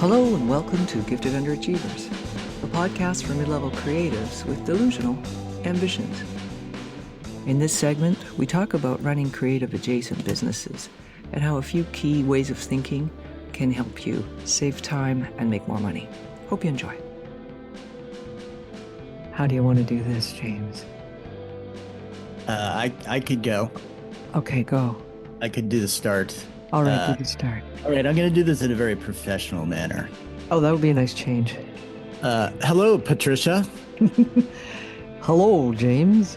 Hello and welcome to Gifted Underachievers, a podcast for mid-level creatives with delusional ambitions. In this segment, we talk about running creative adjacent businesses and how a few key ways of thinking can help you save time and make more money. Hope you enjoy. How do you want to do this, James? I could go. Okay, go. I could do the start. All right, do the start. All right, I'm going to do this in a very professional manner. Oh, that would be a nice change. Hello, Patricia. Hello, James.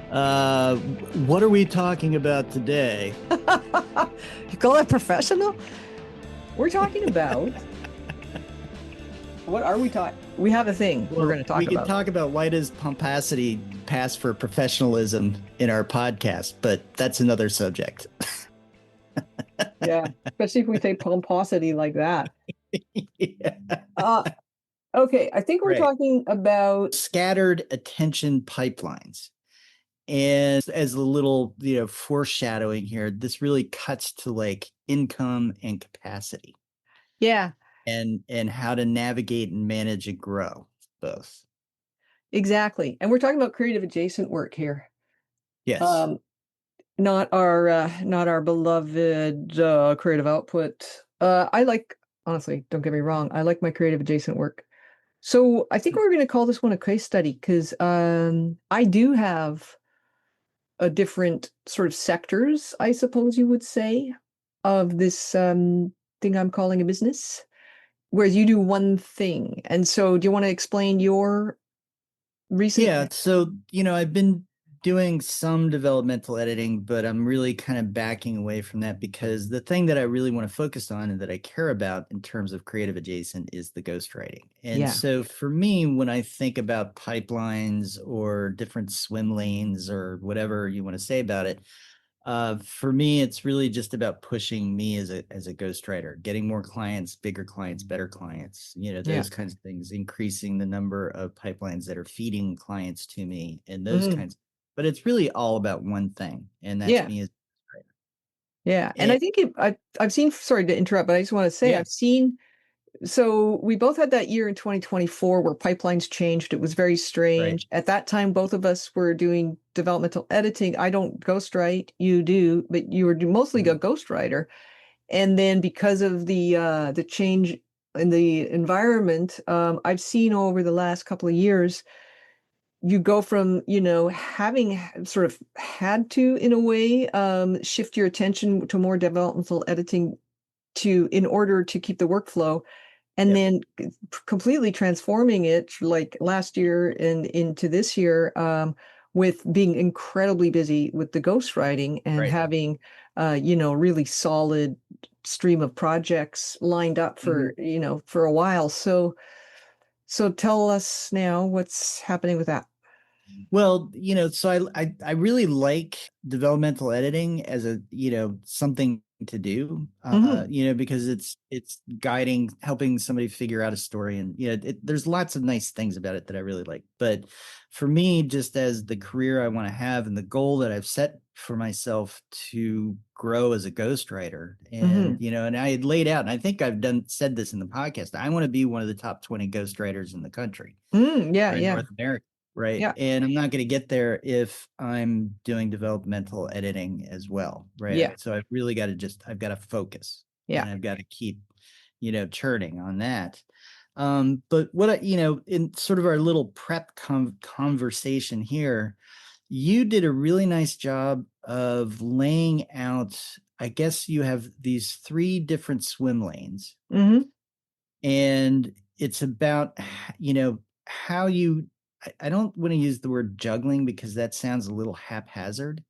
What are we talking about today? You call that professional? We're talking about... What are we talking? We have a thing we're going to talk about. We can talk about why does pomposity pass for professionalism in our podcast, but that's another subject. Yeah, especially if we say pomposity like that. Yeah. Okay, I think we're talking about scattered attention pipelines. And as a little, foreshadowing here, this really cuts to like income and capacity. Yeah. And how to navigate and manage and grow both. Exactly. And we're talking about creative adjacent work here. Yes. Not our beloved creative output. I like, honestly, don't get me wrong, I like my creative adjacent work. So I think we're going to call this one a case study because I do have a different sort of sectors, I suppose you would say, of this thing I'm calling a business, whereas you do one thing. And so do you want to explain your recent? Yeah. So, I've been doing some developmental editing, but I'm really kind of backing away from that because the thing that I really want to focus on and that I care about in terms of creative adjacent is the ghostwriting. And so for me, when I think about pipelines or different swim lanes or whatever you want to say about it, for me, it's really just about pushing me as a ghostwriter, getting more clients, bigger clients, better clients, those kinds of things, increasing the number of pipelines that are feeding clients to me and those kinds. But it's really all about one thing, and that's me as a ghostwriter. Yeah, and I think I've seen. Sorry to interrupt, but I just want to say I've seen. So we both had that year in 2024 where pipelines changed. It was very strange. At that time, both of us were doing developmental editing. I don't ghostwrite, you do, but you were mostly a ghostwriter. And then because of the change in the environment, I've seen over the last couple of years, you go from, having sort of had to, in a way, shift your attention to more developmental editing in order to keep the workflow, and then completely transforming it like last year and into this year, with being incredibly busy with the ghostwriting and having, really solid stream of projects lined up for, for a while. So tell us now what's happening with that. Well, so I really like developmental editing as something to do, because it's guiding, helping somebody figure out a story. And, there's lots of nice things about it that I really like. But for me, just as the career I want to have and the goal that I've set for myself to grow as a ghostwriter, and, and I had laid out, and I think I've said this in the podcast, I want to be one of the top 20 ghostwriters in the country. In North America. Right. Yeah. And I'm not going to get there if I'm doing developmental editing as well. Right. Yeah. So I've really got to I've got to focus. Yeah. And I've got to keep, churning on that. But what in sort of our little prep conversation here, you did a really nice job of laying out, I guess you have these 3 different swim lanes. And it's about, how you, I don't want to use the word juggling because that sounds a little haphazard,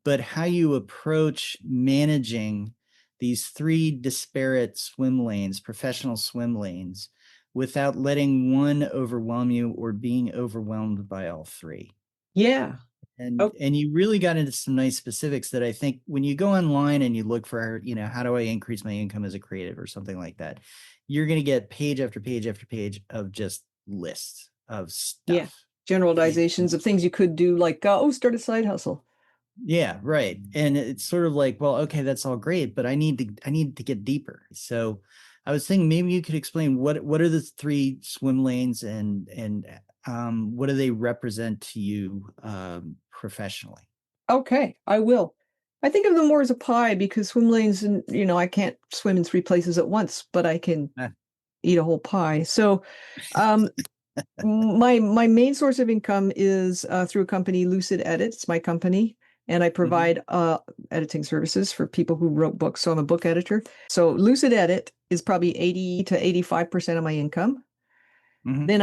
but how you approach managing these 3 disparate swim lanes, professional swim lanes, without letting one overwhelm you or being overwhelmed by all 3. Yeah. And you really got into some nice specifics that I think when you go online and you look for, how do I increase my income as a creative or something like that, you're going to get page after page after page of just lists of stuff. Yeah. Generalizations of things you could do, like, start a side hustle. Yeah, right. And it's sort of like, well, okay, that's all great, but I need to get deeper. So I was thinking maybe you could explain what are the three swim lanes and what do they represent to you professionally? Okay, I will. I think of them more as a pie because swim lanes, and I can't swim in three places at once, but I can Ah, eat a whole pie. So, um, my main source of income is through a company, Lucid Edit. It's my company, and I mhm, provide editing services for people who wrote books. So I'm a book editor. So Lucid Edit is probably 80 to 85% of my income. mhm, Then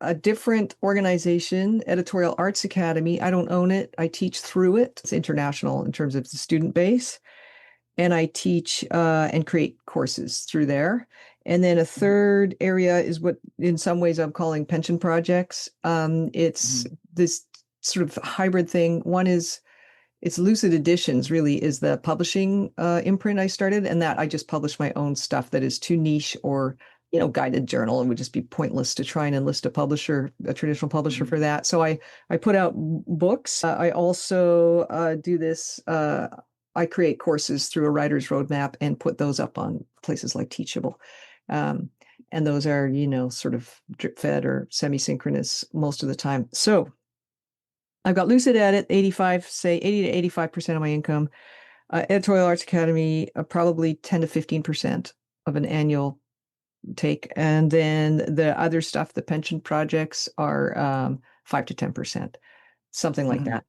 a different organization, Editorial Arts Academy. I don't own it. I teach through it. It's international in terms of the student base, and I teach and create courses through there. And then a mhm, third area is what, in some ways, I'm calling pension projects. It's mhm, this sort of hybrid thing. One is it's Lucid Editions, really, is the publishing imprint I started, and that I just publish my own stuff that is too niche or guided journal. It would just be pointless to try and enlist a publisher, a traditional publisher mhm, for that. So I put out books. I also do this. I create courses through a writer's roadmap and put those up on places like Teachable. Um, and those are, sort of drip fed or semi-synchronous most of the time. So I've got Lucid Edit, 85, say 80 to 85% of my income. Editorial Arts Academy, probably 10 to 15% of an annual take. And then the other stuff, the pension projects are 5 to 10%, something like mhm. that.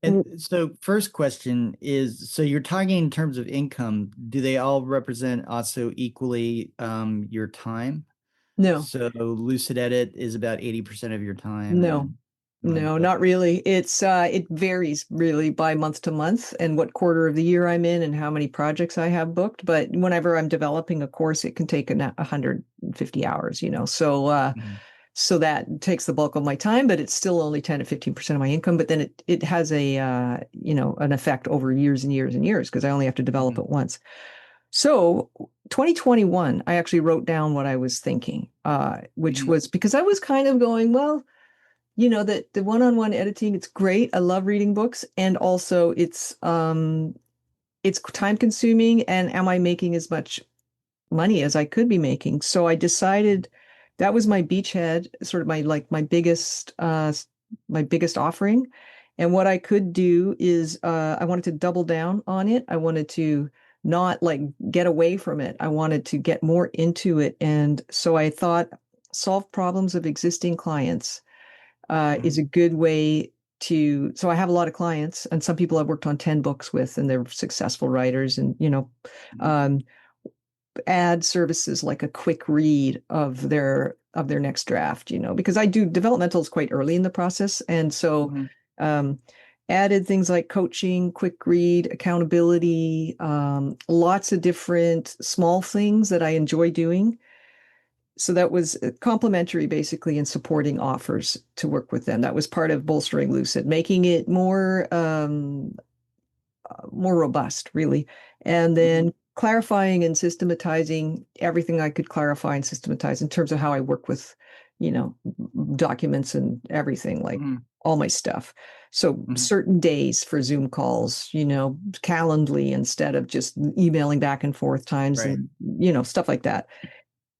And so first question is, so you're talking in terms of income, do they all represent also equally your time? No, So Lucid Edit is about 80% of your time no, and no, not okay. really. It varies really by month to month and what quarter of the year I'm in and how many projects I have booked. But whenever I'm developing a course, it can take 150 hours, Mhm, so that takes the bulk of my time, but it's still only 10 to 15% of my income. But then it has an effect over years and years and years because I only have to develop mhm, it once. So 2021, I actually wrote down what I was thinking, which mhm, was because I was kind of going, well, that the one-on-one editing, it's great. I love reading books, and also it's time consuming, and am I making as much money as I could be making? So I decided that was my beachhead, sort of my biggest offering. And what I could do is I wanted to double down on it. I wanted to not like get away from it. I wanted to get more into it. And so I thought solve problems of existing clients is mhm, a good way to. So I have a lot of clients, and some people I've worked on 10 books with, and they're successful writers, and mhm, um, add services like a quick read of their next draft, because I do developmentals quite early in the process. And so mhm, um, added things like coaching, quick read, accountability, lots of different small things that I enjoy doing. So that was complimentary, basically, in supporting offers to work with them. That was part of bolstering Lucid, making it more robust, really. And mhm, then clarifying and systematizing everything I could clarify and systematize in terms of how I work with, you know, documents and everything, like mhm, all my stuff. So mhm. certain days for Zoom calls, Calendly instead of just emailing back and forth times Right. and, stuff like that.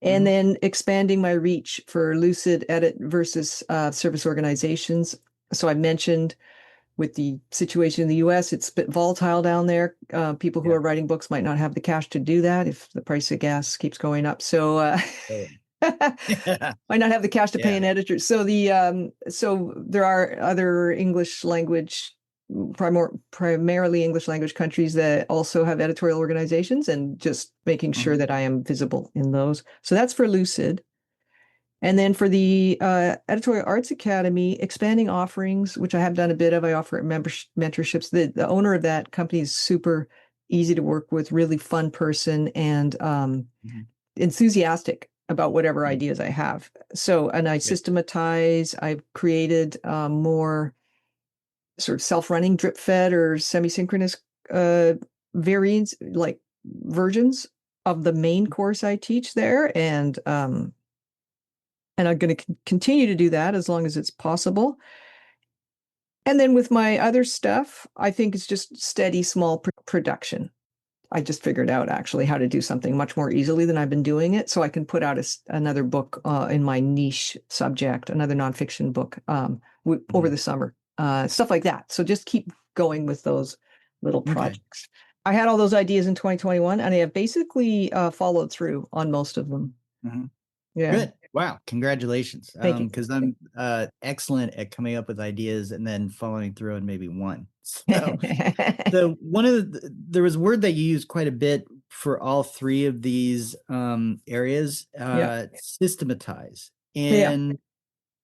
And Mhm, then expanding my reach for Lucid Edit versus service organizations. So I mentioned with the situation in the US, it's a bit volatile down there. People who yeah. are writing books might not have the cash to do that if the price of gas keeps going up. So Oh. might not have the cash to pay Yeah. an editor. So there are other English language, primarily English language countries that also have editorial organizations, and just making sure Mhm, that I am visible in those. So that's for Lucid. And then for the Editorial Arts Academy, expanding offerings, which I have done a bit of. I offer mentorships. The owner of that company is super easy to work with, really fun person, and mhm, enthusiastic about whatever mhm. ideas I have. So, and I Good. systematize. I've created more sort of self-running, drip-fed or semi-synchronous uh, variants, like versions of the main course I teach there, and I'm going to continue to do that as long as it's possible. And then with my other stuff, I think it's just steady, small production. I just figured out actually how to do something much more easily than I've been doing it. So I can put out another book in my niche subject, another nonfiction book over Mhm. the summer, stuff like that. So just keep going with those little Okay. projects. I had all those ideas in 2021 and I have basically followed through on most of them. Mhm. Yeah. Good. Wow. Congratulations. Thank you. Because I'm excellent at coming up with ideas and then following through on maybe one. So one of there was a word that you used quite a bit for all three of these areas, Yeah. systematize. Yeah. And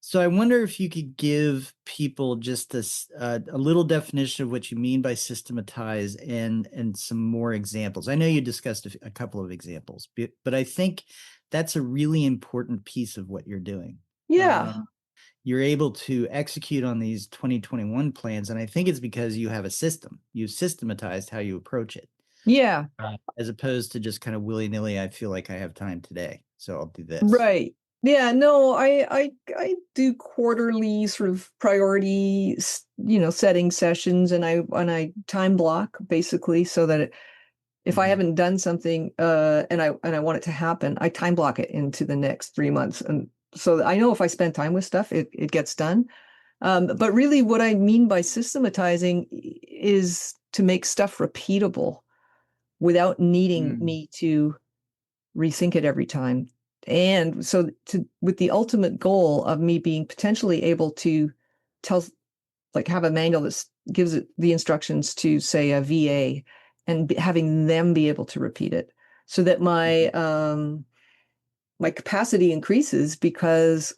so I wonder if you could give people just this a little definition of what you mean by systematize and some more examples. I know you discussed a couple of examples, but I think that's a really important piece of what you're doing. Yeah. Um, you're able to execute on these 2021 plans, and I think it's because you have a system. You've systematized how you approach it, Yeah. as opposed to just kind of willy-nilly. I feel like I have time today, so I'll do this. Right. Yeah, no, I do quarterly sort of priority, setting sessions and I time block basically so that if I Mhm. haven't done something and I want it to happen, I time block it into the next 3 months. And so that I know if I spend time with stuff, it gets done. But really what I mean by systematizing is to make stuff repeatable without needing Mm. me to rethink it every time. And so with the ultimate goal of me being potentially able to tell, like have a manual that gives it the instructions to say a VA and having them be able to repeat it so that Mhm. my capacity increases because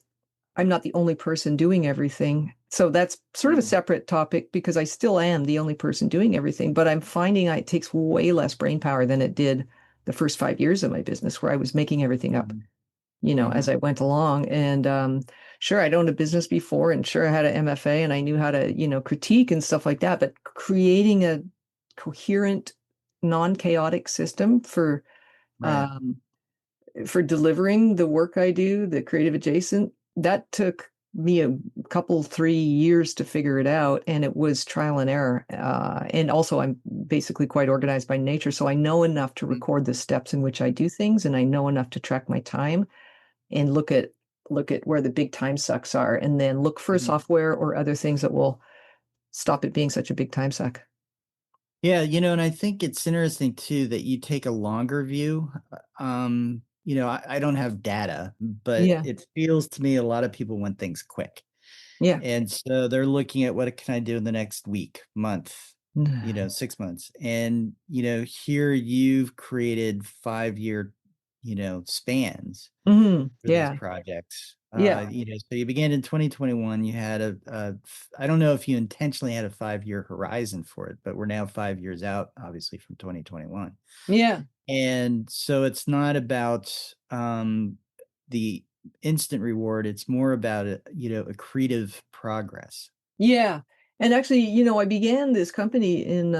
I'm not the only person doing everything. So that's sort of a Mm. separate topic because I still am the only person doing everything, but I'm finding it takes way less brain power than it did the first 5 years of my business where I was making everything up, Mhm. as Mhm. I went along. And sure, I'd owned a business before and sure I had an MFA and I knew how to, critique and stuff like that, but creating a coherent, non-chaotic system Right. um, for delivering the work I do, the creative adjacent, that took me a couple, 3 years to figure it out. And it was trial and error. And also, I'm basically quite organized by nature. So I know enough to Mm. record the steps in which I do things. And I know enough to track my time and look at where the big time sucks are and then look for Mhm. software or other things that will stop it being such a big time suck. Yeah, and I think it's interesting too that you take a longer view. I don't have data, but Yeah. it feels to me a lot of people want things quick. Yeah. And so they're looking at what can I do in the next week, month, 6 months. And, here you've created 5-year, spans Hmm. for these Yeah. projects. Yeah. So you began in 2021. You had I don't know if you intentionally had a 5-year horizon for it, but we're now 5 years out, obviously, from 2021. Yeah. And so it's not about the instant reward. It's more about a creative progress. Yeah. And actually, I began this company in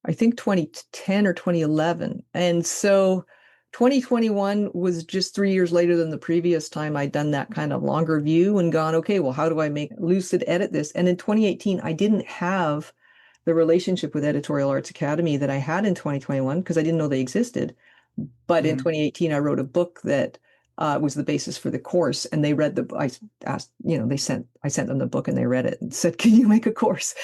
I think 2010 or 2011. And so 2021 was just 3 years later than the previous time I'd done that kind of longer view and gone, okay, well, how do I make lucid edit this? And in 2018, I didn't have the relationship with Editorial Arts Academy that I had in 2021 because I didn't know they existed. But in Mhm. 2018, I wrote a book that was the basis for the course, and they read the. I asked, I sent them the book, and they read it and said, "Can you make a course?"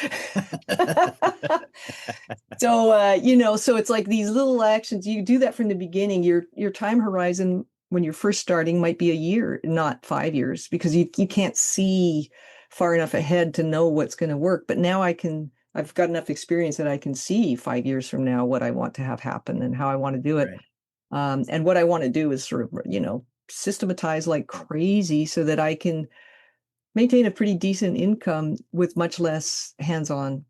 So so it's like these little actions. You do that from the beginning. Your time horizon when you're first starting might be a year, not 5 years, because you can't see far enough ahead to know what's going to work. But now I've got enough experience that I can see 5 years from now what I want to have happen and how I want to do it. Right. And what I want to do is sort of, systematize like crazy so that I can maintain a pretty decent income with much less hands-on.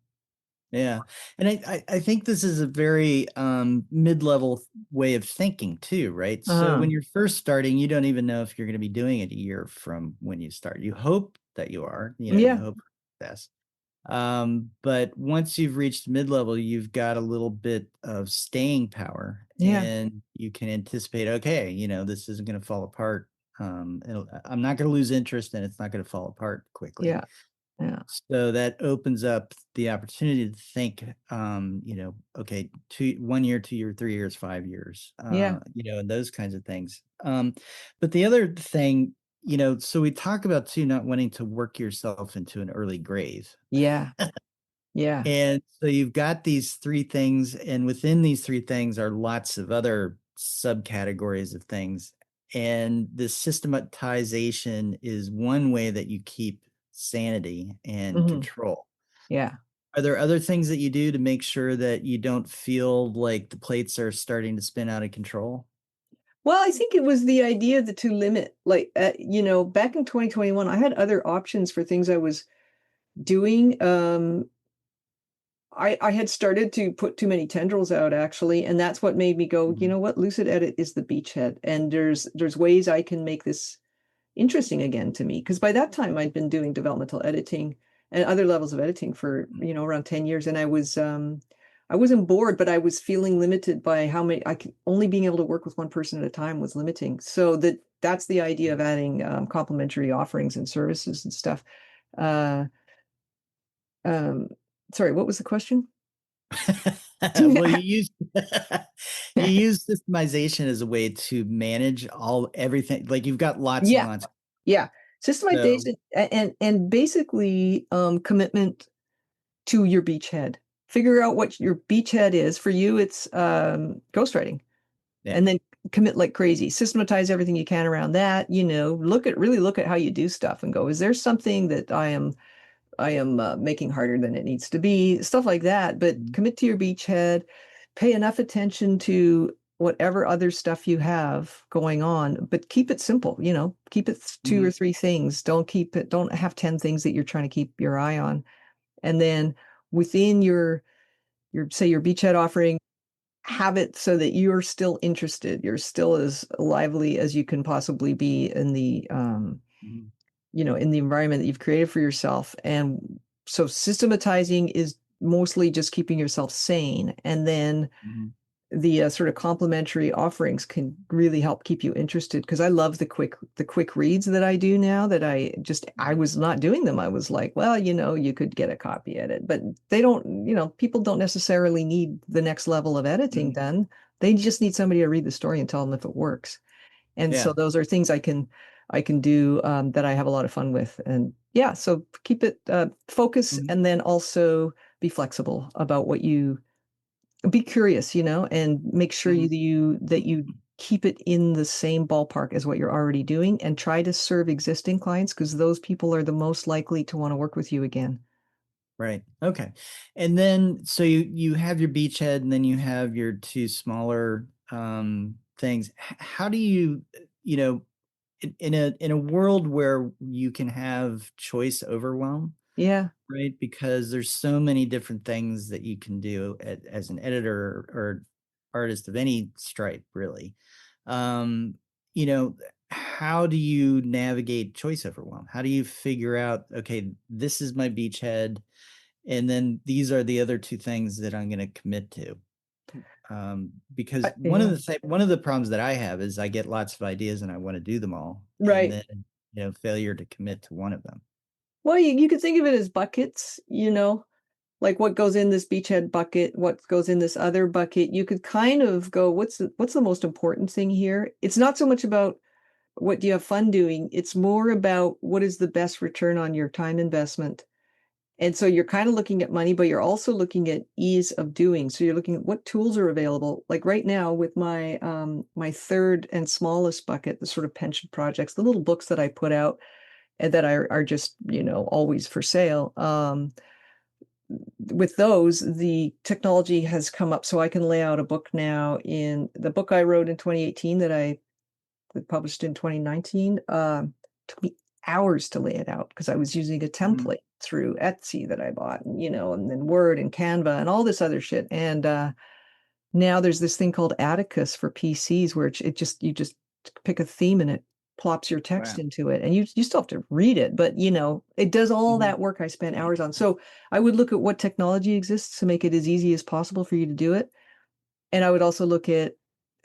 Yeah. And I think this is a very mid-level way of thinking too, right? So Uh, when you're first starting, you don't even know if you're going to be doing it a year from when you start. You hope that you are, you yeah, hope for success. But once you've reached mid-level, you've got a little bit of staying power yeah, and you can anticipate, okay, this isn't going to fall apart. I'm not going to lose interest and it's not going to fall apart quickly. yeah. Yeah. So that opens up the opportunity to think, okay, 1 year, 2 year, 3 years, 5 years, Yeah. and those kinds of things. But the other thing, so we talk about too, not wanting to work yourself into an early grave. Yeah. Yeah. And so you've got these three things, and within these three things are lots of other subcategories of things. And the systematization is one way that you keep sanity and Hmm. control. Yeah. Are there other things that you do to make sure that you don't feel like the plates are starting to spin out of control? Well, I think it was the idea that to limit, like, back in 2021, I had other options for things I was doing. I had started to put too many tendrils out actually, and that's what made me go, you Mhm, know what, Lucid Edit is the beachhead, and there's ways I can make this interesting again to me. Because by that time I'd been doing developmental editing and other levels of editing for, around 10 years, and I wasn't bored, but I was feeling limited by how many I could only being able to work with one person at a time was limiting. So that's the idea of adding complementary offerings and services and stuff. Uh, um, sorry, what was the question? well, you use you use systemization as a way to manage everything. Like you've got lots and Yeah, lots. yeah. So Systemization and basically commitment to your beachhead. Figure out what your beachhead is. For you, it's ghostwriting. yeah. And then commit like crazy. Systematize everything you can around that. Really look at how you do stuff and go, is there something that I am making harder than it needs to be, stuff like that. But Mhm, commit to your beachhead, pay enough attention to whatever other stuff you have going on, but keep it simple, keep it two mhm, or three things. Don't have 10 things that you're trying to keep your eye on. And then within say your beachhead offering, have it so that you're still interested. You're still as lively as you can possibly be in mhm, in the environment that you've created for yourself. And so systematizing is mostly just keeping yourself sane. And then mhm, the sort of complementary offerings can really help keep you interested because I love the quick reads that I do now that I mhm, was not doing them. I was like, well, you could get a copy edit, but they don't, people don't necessarily need the next level of editing mhm. done. They just need somebody to read the story and tell them if it works. And so Yeah. those are things I can do that I have a lot of fun with. And yeah, so keep it focus Mhm, and then also be flexible about what you be curious, and make sure mhm. that you keep it in the same ballpark as what you're already doing and try to serve existing clients because those people are the most likely to want to work with you again. Right. Okay. And then so you have your beachhead and then you have your two smaller things. How do you, you know, in a world where you can have choice overwhelm, Yeah. right? Because there's so many different things that you can do as an editor or artist of any stripe, really. Um, you know, how do you navigate choice overwhelm? How do you figure out, okay, this is my beachhead, and then these are the other two things that I'm going to commit to? Because Yeah. one of the problems that I have is I get lots of ideas and I want to do them all, and Right. then failure to commit to one of them. Well, you could think of it as buckets, like what goes in this beachhead bucket, what goes in this other bucket. You could kind of go, what's the most important thing here? It's not so much about what do you have fun doing. It's more about what is the best return on your time investment. And so you're kind of looking at money, but you're also looking at ease of doing. So you're looking at what tools are available. Like right now with my third and smallest bucket, the sort of pension projects, the little books that I put out and that are just, always for sale. With those, the technology has come up so I can lay out a book now in the book I wrote in 2018 that published in 2019. Took me hours to lay it out because I was using a Mhm, template through Etsy that I bought, and then Word and Canva and all this other shit. And now there's this thing called Atticus for PCs where you just pick a theme and it plops your text wow. into it, and you still have to read it, but it does all Mhm, that work I spent hours on. So I would look at what technology exists to make it as easy as possible for you to do it, and I would also look at,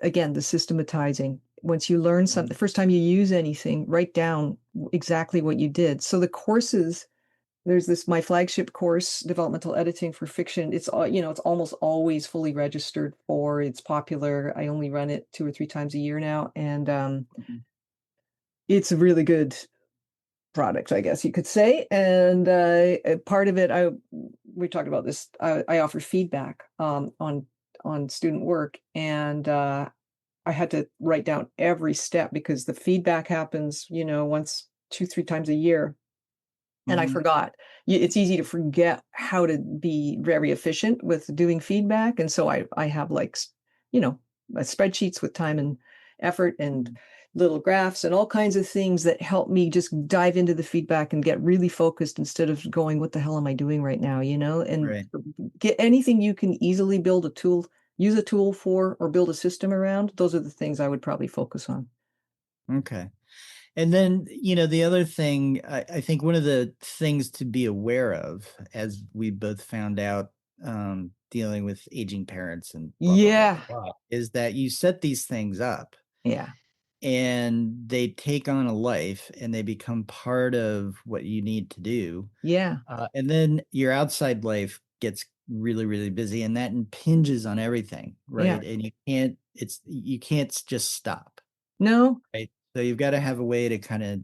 again, the systematizing. Once you learn something, mhm, the first time you use anything, write down exactly what you did. So the courses there's this my flagship course, developmental editing for fiction. It's all, it's almost always fully registered for. It's popular. I only run it 2 or 3 times a year now, and Mhm. it's a really good product, I guess you could say. And part of it, we talked about this. I offer feedback on student work, and I had to write down every step because the feedback happens, once 2, 3 times a year, and I Mhm. forgot. It's easy to forget how to be very efficient with doing feedback, and so I have like, spreadsheets with time and effort and Mhm. little graphs and all kinds of things that help me just dive into the feedback and get really focused instead of going, "What the hell am I doing right now?" And Right. get anything you can easily use a tool for, or build a system around. Those are the things I would probably focus on. Okay. And then, the other thing, I think one of the things to be aware of, as we both found out, dealing with aging parents and blah, blah, blah, Yeah, blah, blah, is that you set these things up yeah, and they take on a life and they become part of what you need to do. yeah, And then your outside life gets really, really busy and that impinges on everything, yeah. right? And you can't just stop. No, Right. So you've got to have a way to kind of,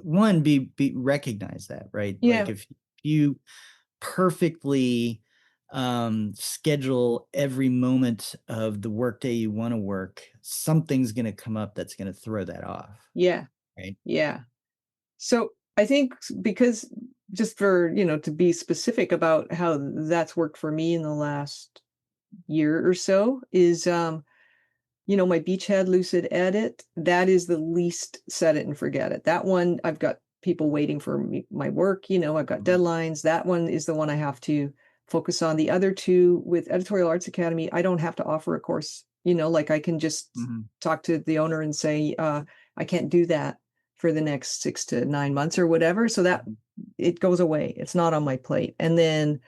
one, be recognize that, right? Like yeah, if you perfectly schedule every moment of the workday you want to work, something's going to come up that's going to throw that off, yeah, right? yeah. So I think because just for, to be specific about how that's worked for me in the last year or so is, my beachhead lucid edit, that is the least set it and forget it. That one, I've got people waiting for me, my work, I've got Mhm. deadlines. That one is the one I have to focus on. The other two with Editorial Arts Academy, I don't have to offer a course, like I can just Mhm. talk to the owner and say, I can't do that for the next 6 to 9 months or whatever. So that Mhm. it goes away. It's not on my plate. And then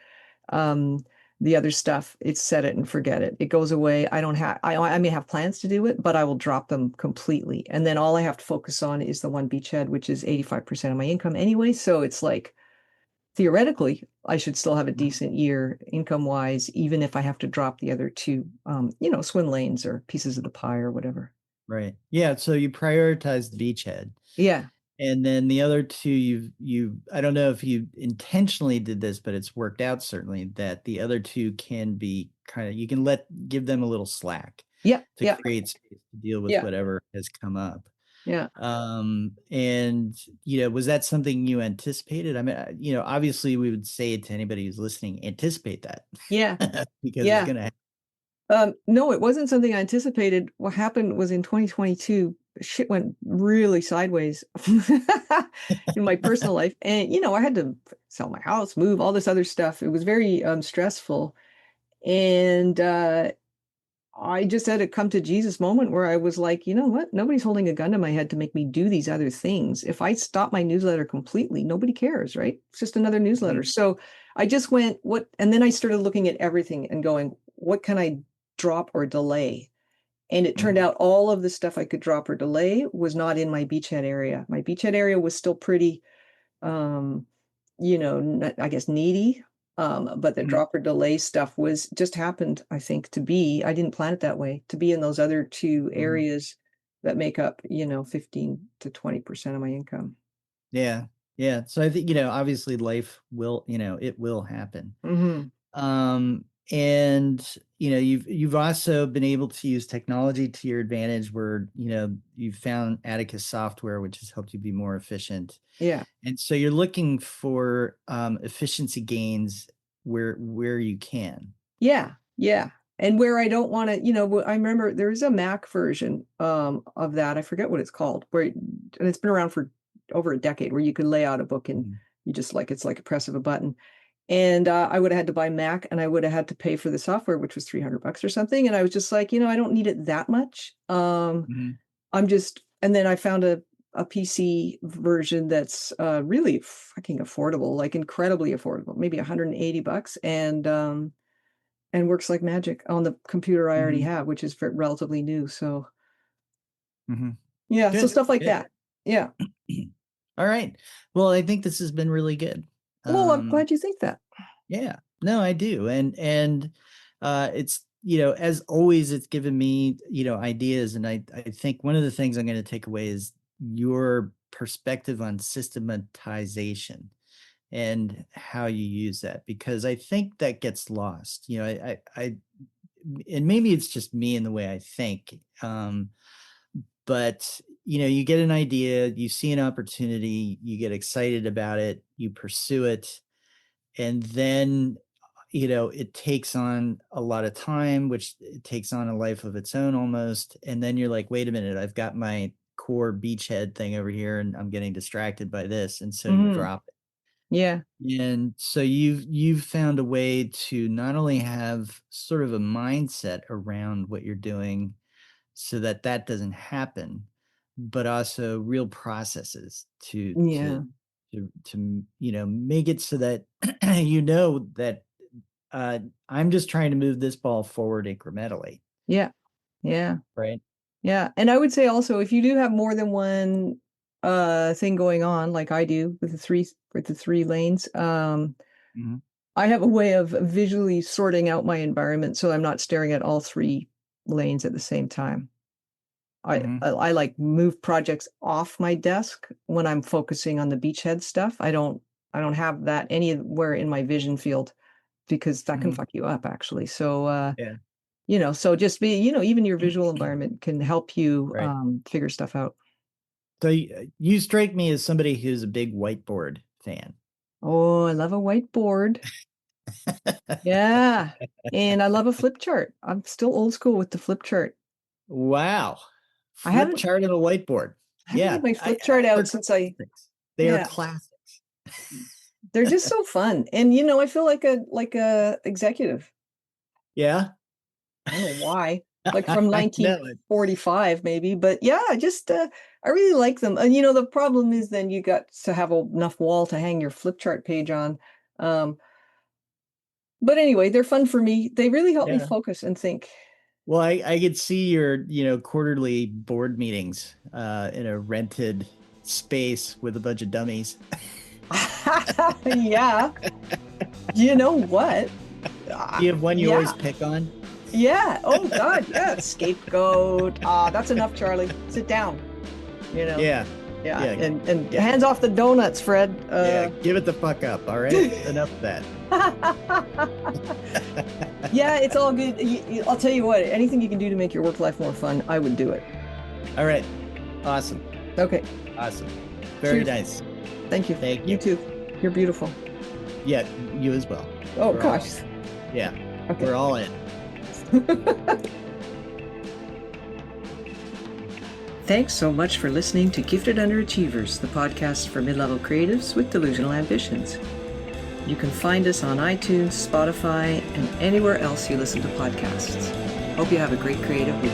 um, the other stuff, it's set it and forget it. It goes away. I don't have, I may have plans to do it, but I will drop them completely. And then all I have to focus on is the one beachhead, which is 85% of my income anyway. So it's like, theoretically, I should still have a Mhm. decent year income wise, even if I have to drop the other two, swim lanes or pieces of the pie or whatever. Right. Yeah. So you prioritize the beachhead. Yeah. And then the other two, I don't know if you intentionally did this, but it's worked out certainly that the other two can be you can give them a little slack Yeah. to Yeah. create space to deal with Yeah. whatever has come up. Yeah. And, was that something you anticipated? I mean, obviously we would say to anybody who's listening, anticipate that Yeah. because it's Yeah. going to, No, it wasn't something I anticipated. What happened was in 2022, shit went really sideways in my personal life. And, I had to sell my house, move, all this other stuff. It was very stressful. And I just had a come to Jesus moment where I was like, you know what? Nobody's holding a gun to my head to make me do these other things. If I stop my newsletter completely, nobody cares, right? It's just another newsletter. Mhm. So I just went, what? And then I started looking at everything and going, what can I drop or delay? And it turned Mhm. out all of the stuff I could drop or delay was not in my beachhead area. My beachhead area was still pretty um, I guess needy. But the Mhm. drop or delay stuff was just happened, I think, to be, I didn't plan it that way, to be in those other two Mhm. areas that make up, 15 to 20% of my income. Yeah. Yeah. So I think, obviously life will, it will happen. Hmm. Um, and you've also been able to use technology to your advantage where, you've found Atticus software, which has helped you be more efficient. Yeah. And so you're looking for efficiency gains where you can. Yeah. Yeah. And where I don't want to, I remember there's a Mac version of that. I forget what it's called, and it's been around for over a decade, where you could lay out a book and Mhm. you just like, it's like a press of a button. And I would have had to buy Mac, and I would have had to pay for the software, which was 300 bucks or something. And I was just like, I don't need it that much. Mhm. I'm just, and then I found a PC version that's really fucking affordable, like incredibly affordable, maybe 180 bucks, and works like magic on the computer I already Mhm. have, which is relatively new. So Mhm. yeah, so Good. stuff like Good. that. Yeah. All right. Well, I think this has been really good. Well, I'm glad you think that. Yeah, no, I do. And it's, as always, it's given me, ideas. And I think one of the things I'm going to take away is your perspective on systematization and how you use that, because I think that gets lost. And maybe it's just me and the way I think. But you get an idea, you see an opportunity, you get excited about it, you pursue it, and then it takes on a lot of time, which it takes on a life of its own almost. And then you're like, wait a minute, I've got my core beachhead thing over here and I'm getting distracted by this. And so you drop it. Yeah. And so you've found a way to not only have sort of a mindset around what you're doing so that doesn't happen, but also real processes to make it so that that I'm just trying to move this ball forward incrementally. Yeah. Yeah. Right. Yeah. And I would say also, if you do have more than one thing going on, like I do with the three lanes, I have a way of visually sorting out my environment so I'm not staring at all three lanes at the same time. I like move projects off my desk when I'm focusing on the beachhead stuff. I don't have that anywhere in my vision field, because that can fuck you up actually. So so just be, even your visual environment can help you figure stuff out. So you strike me as somebody who's a big whiteboard fan. Oh, I love a whiteboard. Yeah. And I love a flip chart. I'm still old school with the flip chart. Wow. Flip chart and a whiteboard. I haven't had my flip chart out since they are classics. They're just so fun. And I feel like a executive. Yeah. I don't know why. Like from 1945 maybe, but yeah, just I really like them. And the problem is then you got to have enough wall to hang your flip chart page on. But anyway, they're fun for me. They really help me focus and think. Well, I could see your, quarterly board meetings in a rented space with a bunch of dummies. Yeah. You know what? You have one you always pick on? Yeah. Oh, God. Yeah. Scapegoat. That's enough, Charlie. Sit down. Yeah. Yeah. And hands off the donuts, Fred. Give it the fuck up. All right. Enough of that. Yeah, it's all good. I'll tell you what, anything you can do to make your work life more fun, I would do it. All right. Awesome. Okay. Awesome. Very nice. Thank you. Thank you. You too. You're beautiful. Yeah, you as well. Oh, gosh. Yeah. Okay. We're all in. Thanks so much for listening to Gifted Underachievers, the podcast for mid-level creatives with delusional ambitions. You can find us on iTunes, Spotify, and anywhere else you listen to podcasts. Hope you have a great creative week.